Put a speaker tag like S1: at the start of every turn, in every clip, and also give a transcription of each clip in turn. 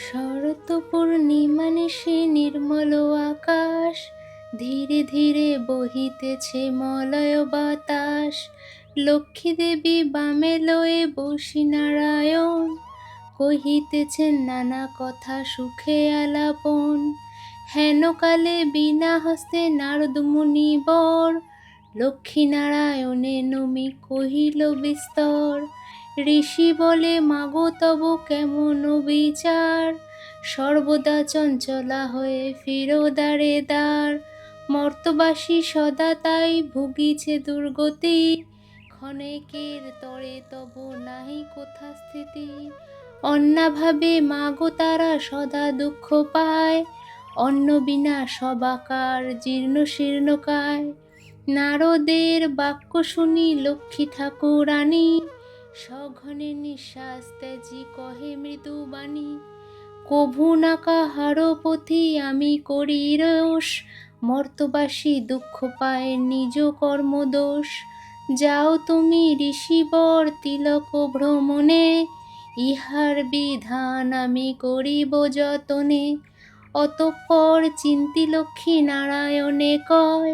S1: শরৎ পূর্ণিমা নিশি নির্মল আকাশ, ধীরে ধীরে বহিতেছে মলয় বাতাস। লক্ষ্মী দেবী বামে লয়ে বসি নারায়ণ, কহিতেছেন নানা কথা সুখে আলাপন। হেন কালে বিনা হস্তে নারদ মুনি বর, লক্ষ্মী নারায়ণে নমি কহিল বিস্তর। ঋষি বলে মাগো তব কেমন বিচার, সর্বদা চঞ্চলা হয়ে ফিরো দ্বারে দ্বার। মর্তবাসী সদা তাই ভুগিছে দুর্গতি, ক্ষণেকের তরে তব নাহি কোথা স্থিতি। অন্নাভাবে মাগো তারা সদা দুঃখ পায়, অন্ন বিনা সবাকার জীর্ণ শীর্ণকায়। নারদের বাক্য শুনি লক্ষ্মী ঠাকুরানী, সঘনে নিঃশ্বাস ত্যাজি কহে মৃদু বাণী। কভু না কাহার পথি আমি করি রোষ, মর্তবাসী দুঃখ পায় নিজ কর্মদোষ। যাও তুমি ঋষিবর তিলক ভ্রমণে, ইহার বিধান আমি করিব যতনে। অতঃপর চিন্তি লক্ষ্মী নারায়ণে কয়,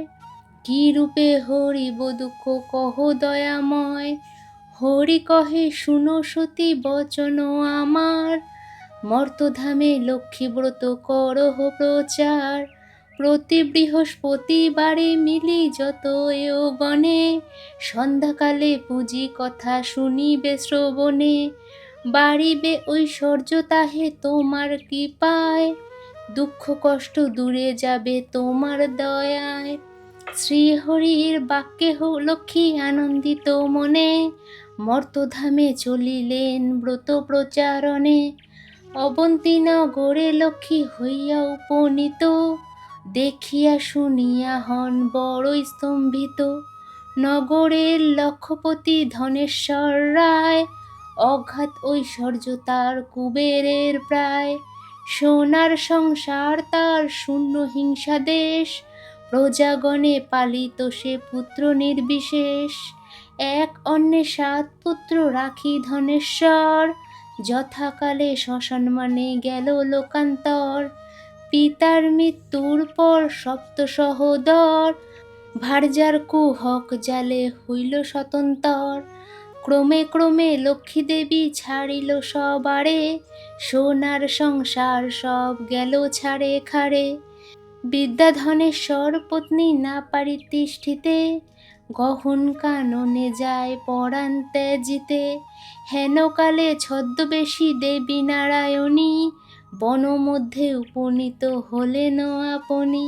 S1: কি রূপে হরিব দুঃখ কহ দয়াময়। হরি কহে শুনো সতী বচন আমার, মর্তধামে লক্ষ্মী ব্রত করহ প্রচার। প্রতি বৃহস্পতিবারে মিলি যত এও গণে, সন্ধ্যাকালে পুঁজি কথা শুনিবে শ্রবণে। বাড়িবে ঐশ্বর্য তাহে তোমার কৃপায়, দুঃখ কষ্ট দূরে যাবে তোমার দয়ায়। শ্রীহরির বাক্যে লক্ষ্মী আনন্দিত মনে, মর্তধামে চলিলেন ব্রত প্রচারণে। অবন্তী নগরে লক্ষ্মী হইয়া উপনীত, দেখিয়া শুনিয়া হন বড়ই স্তম্ভিত। নগরের লক্ষপতি ধনেশ্বর রায়, অগাধ ঐশ্বর্য তার কুবেরের প্রায়। সোনার সংসার তার শূন্য হিংসা দেশ, প্রজাগণে পালিত সে পুত্র নির্বিশেষ। এক অন্নে 7 পুত্র রাখি ধনেশ্বর, যথাকালে শ্মশান মানে গেল লোকান্তর। পিতার মৃত্যুর পর 7 সহোদর, ভার্যার কুহক জালে হইল স্বতন্তর। ক্রমে ক্রমে লক্ষ্মী দেবী ছাড়িল সবারে, সোনার সংসার সব গেল ছাড়ে খাড়ে। বিদ্যাধনেশ্বর পত্নী না পারি তিষ্ঠিতে, গহন কাননে যায় পরাণ ত্যাজিতে। হেন কালে ছদ্মবেশী দেবী নারায়ণী, বন মধ্যে উপনীত হলেন আপনি।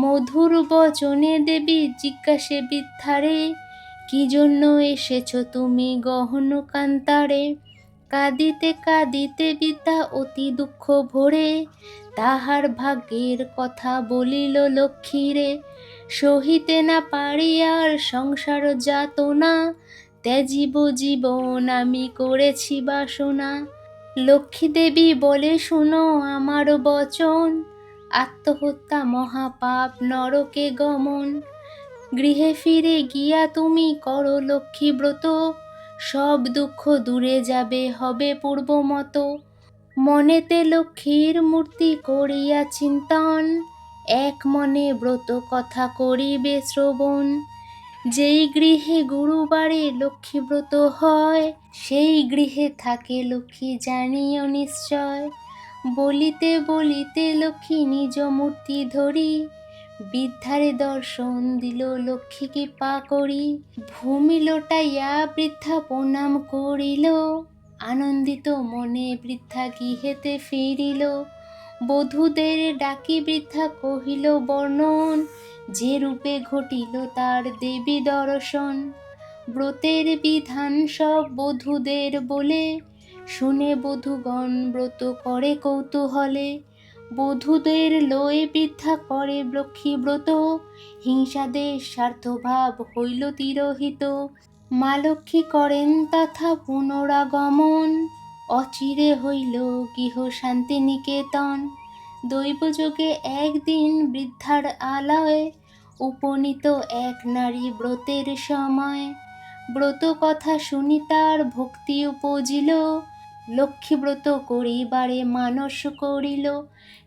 S1: মধুর বচনে দেবী জিজ্ঞাসে বৃদ্ধারে, কি জন্য এসেছ তুমি গহন কান্তারে। কাঁদিতে কাঁদিতে বৃদ্ধা অতি দুঃখ ভরে, তাহার ভাগ্যের কথা বলিল লক্ষ্মীরে। সহিতে না পারি আর সংসার যাতনা, ত্যাজিব জীবন আমি করেছি বাসনা। লক্ষ্মী দেবী বলে শুনো আমার বচন, আত্মহত্যা মহাপাপ নরকে গমন। গৃহে ফিরে গিয়া তুমি করো লক্ষ্মী ব্রত, সব দুঃখ দূরে যাবে হবে পূর্বমত। মনেতে লক্ষ্মীর মূর্তি করিয়া চিন্তন, এক মনে ব্রত কথা করিবে শ্রবণ। যেই গৃহে গুরুবারে লক্ষ্মী ব্রত হয়, সেই গৃহে থাকে লক্ষ্মী জানিও নিশ্চয়। বলিতে বলিতে লক্ষ্মী নিজ মূর্তি ধরি, বৃদ্ধারে দর্শন দিল লক্ষ্মী কৃপা করি। ভূমি লোটাইয়া বৃদ্ধা প্রণাম করিল, আনন্দিত মনে বৃদ্ধা গৃহেতে ফিরিল। বধূদের ডাকি বৃদ্ধা কহিল বর্ণন, যে রূপে ঘটিল তার দেবী দর্শন। ব্রতের বিধান সব বধূদের বলে, শুনে বধূগণ ব্রত করে কৌতূহলে। বধূদের লয়ে বৃদ্ধা করে লক্ষ্মী ব্রত, হিংসাদেশ স্বার্থভাব হইল তিরোহিত। মা লক্ষ্মী করেন তথা পুনরাগমন, অচিরে হইল গৃহ শান্তিনিকেতন। দৈবযোগে একদিন বৃদ্ধার আলয়ে, উপনীত এক নারী ব্রতের সময়। ব্রত কথা শুনি তার ভক্তি উপজিল, লক্ষ্মীব্রত করিবারে মানস করিল,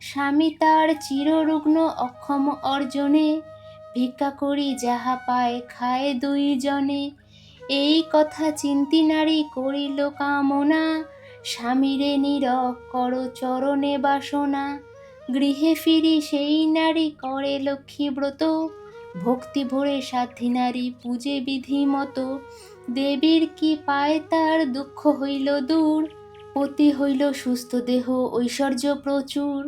S1: স্বামী তার চিররুগ্ন অক্ষম অর্জনে, ভিক্ষা করি যাহা পায় খায় দুইজনে। এই কথা চিন্তি নারী করিল কামনা, স্বামীরে নীরব কর চরণে বাসনা। গৃহে ফিরি সেই নারী করে লক্ষ্মীব্রত, ভক্তি ভরে সাধ্যী নারী পূজে বিধি মতো। দেবীর কি পায় তার দুঃখ হইল দূর, পতি হইল সুস্থ দেহ ঐশ্বর্য প্রচুর।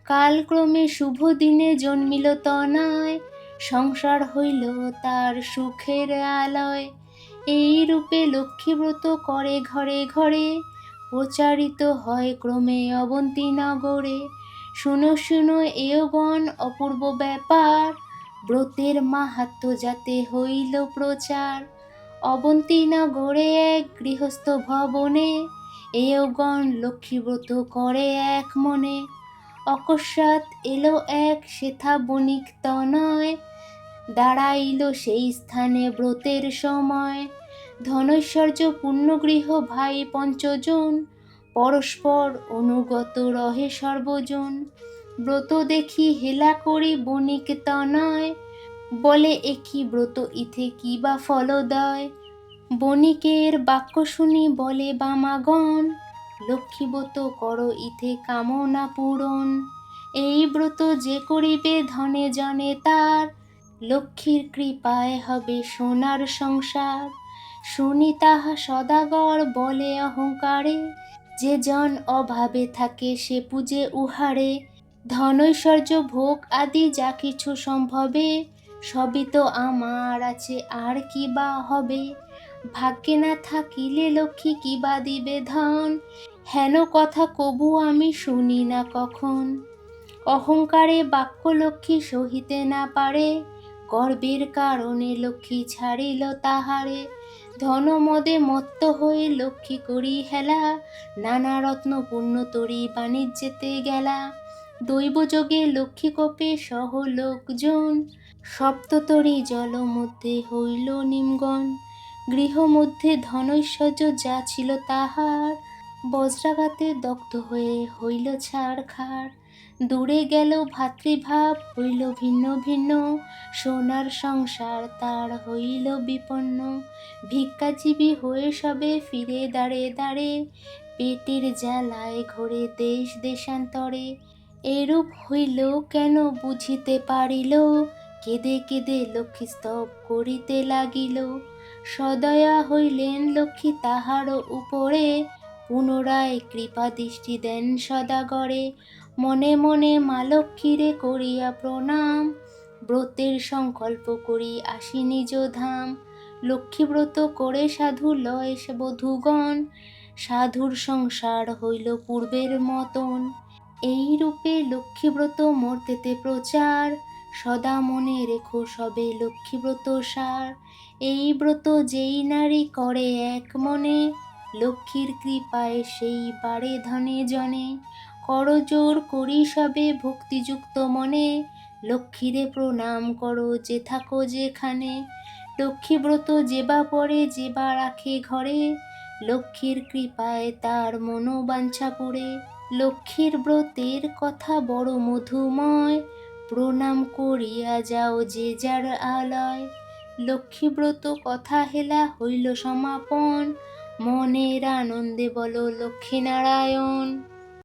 S1: কালক্রমে শুভ দিনে জন্মিল তনয়, সংসার হইল তার সুখের আলয়। এই রূপে লক্ষ্মীব্রত করে ঘরে ঘরে, প্রচারিত হয় ক্রমে অবন্তী নগরে। শুনো শুনো এওগণ অপূর্ব ব্যাপার, ব্রতের মাহাত্ম্য যাতে হইল প্রচার। অবন্তী নগরে এক গৃহস্থ ভবনে, এওগণ লক্ষ্মীব্রত করে এক মনে। অকস্মাৎ এলো এক সেথা বণিক তনয়, দাঁড়াইল সেই স্থানে ব্রতের সময়। ধনৈশ্বর্য পূর্ণগৃহ ভাই পঞ্চজন, পরস্পর অনুগত রহে সর্বজন। ব্রত দেখি হেলা করি বণিক তনয়, বলে একি ব্রত ইথে কি বা ফলদয়। বণিকের বাক্য শুনি বলে বামাগণ, লক্ষ্মীব্রত কর ইথে কামনা পূরণ। এই ব্রত যে করিবে ধনে জনে তার, লক্ষ্মীর কৃপায় হবে সোনার সংসার। শুনি তাহা সদাগর বলে অহংকারে, যে জন অভাবে থাকে সে পূজে উহারে। ধনৈশ্বর্য ভোগ আদি যা কিছু সম্ভবে, সবই তো আমার আছে আর কি বা হবে। ভাগ্যে না থাকিলে লক্ষ্মী কি বা দিবে ধন, হেন কথা কবু আমি শুনি না কখন। অহংকারে বাক্য লক্ষ্মী সহিতে না পারে, গর্বের কারণে লক্ষ্মী ছাড়িল তাহারে। ধনমদে মত্ত হয়ে লক্ষ্মী করি হেলা, নানা রত্ন পূর্ণ তরি বাণিজ্যেতে গেলা। দৈবযোগে লক্ষ্মী কোপে সহ লোকজন, সপ্ততরী জল মধ্যে হইল নিমগণ। গৃহ মধ্যে ধনৈশ্বর্য যা ছিল তাহার, বজ্রাঘাতে দগ্ধ হয়ে হইল ছারখার। দূরে গেল ভাতৃভাব হইল ভিন্ন ভিন্ন, সোনার সংসার তার হইল বিপন্ন। ভিক্ষাজীবী হয়ে সবে ফিরে দাঁড়ে দাঁড়ে, পেটের জ্বালায় ঘোরে দেশ দেশান্তরে। এরূপ হইল কেন বুঝিতে পারিল, কেঁদে কেঁদে লক্ষ্মী স্তব করিতে লাগিল। সদয়া হইলেন লক্ষ্মী তাহার উপরে, পুনরায় কৃপা দৃষ্টি দেন সদাগরে। মনে মনে মা লক্ষ্মীরে করিয়া প্রণাম, ব্রতের সংকল্প করি আসি নিজ ধাম। লক্ষ্মীব্রত করে সাধু লয় সে বধূগণ, সাধুর সংসার হইল পূর্বের মতন। এই রূপে লক্ষ্মীব্রত মর্তেতে প্রচার, সদা মনে রেখো সবে লক্ষ্মীব্রত সার। এই ব্রত যেই নারী করে এক মনে, লক্ষ্মীর কৃপায় সেই বাড়ে ধনে জনে। করজোড় করি সবে ভক্তিযুক্ত মনে, লক্ষ্মীরে প্রণাম করো যে থাকো যেখানে। লক্ষ্মীব্রত যেবা পরে যেবা রাখে ঘরে, লক্ষ্মীর কৃপায় তার মনোবাঞ্ছা পুরে। লক্ষ্মীর ব্রতের কথা বড় মধুময়, প্রণাম করিয়া যাও যে যার আলয়। লক্ষ্মীব্রত কথা হেলা হইল সমাপন, মনের আনন্দে বলো লক্ষ্মীনারায়ণ।